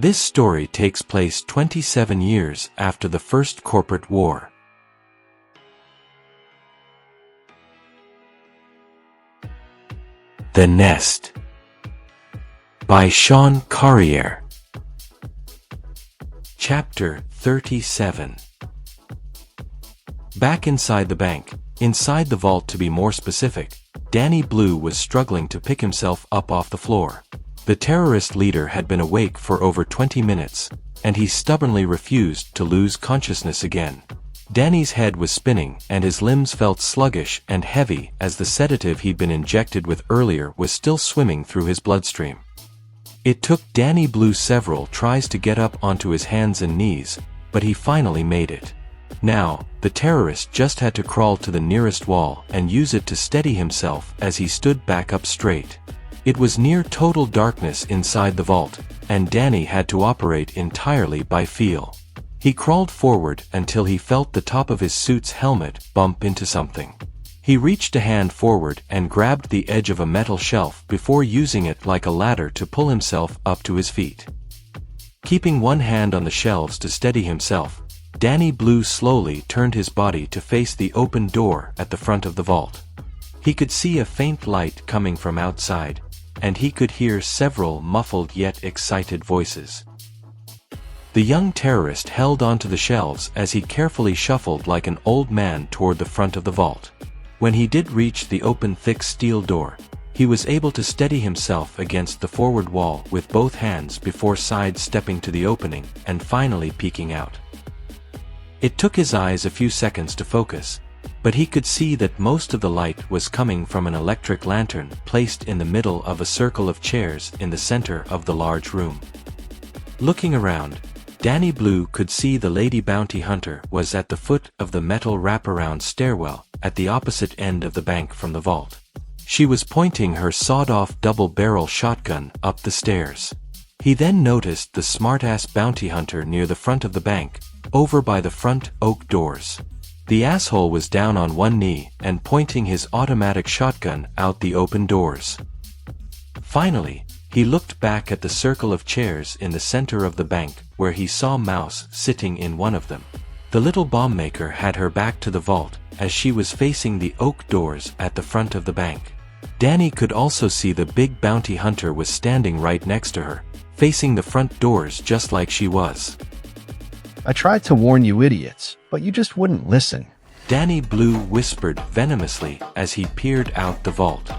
This story takes place 27 years after the First Corporate War. The Nest by Sean Carrière. Chapter 37. Back inside the bank, inside the vault to be more specific, Danny Blue was struggling to pick himself up off the floor. The terrorist leader had been awake for over 20 minutes, and he stubbornly refused to lose consciousness again. Danny's head was spinning and his limbs felt sluggish and heavy as the sedative he'd been injected with earlier was still swimming through his bloodstream. It took Danny Blue several tries to get up onto his hands and knees, but he finally made it. Now, the terrorist just had to crawl to the nearest wall and use it to steady himself as he stood back up straight. It was near total darkness inside the vault, and Danny had to operate entirely by feel. He crawled forward until he felt the top of his suit's helmet bump into something. He reached a hand forward and grabbed the edge of a metal shelf before using it like a ladder to pull himself up to his feet. Keeping one hand on the shelves to steady himself, Danny Blue slowly turned his body to face the open door at the front of the vault. He could see a faint light coming from outside, and he could hear several muffled yet excited voices. The young terrorist held onto the shelves as he carefully shuffled like an old man toward the front of the vault. When he did reach the open thick steel door, he was able to steady himself against the forward wall with both hands before sidestepping to the opening and finally peeking out. It took his eyes a few seconds to focus, but he could see that most of the light was coming from an electric lantern placed in the middle of a circle of chairs in the center of the large room. Looking around, Danny Blue could see the Lady Bounty Hunter was at the foot of the metal wraparound stairwell at the opposite end of the bank from the vault. She was pointing her sawed-off double-barrel shotgun up the stairs. He then noticed the smartass bounty hunter near the front of the bank, over by the front oak doors. The asshole was down on one knee and pointing his automatic shotgun out the open doors. Finally, he looked back at the circle of chairs in the center of the bank where he saw Mouse sitting in one of them. The little bomb maker had her back to the vault as she was facing the oak doors at the front of the bank. Danny could also see the big bounty hunter was standing right next to her, facing the front doors just like she was. I tried to warn you idiots, but you just wouldn't listen. Danny Blue whispered venomously as he peered out the vault.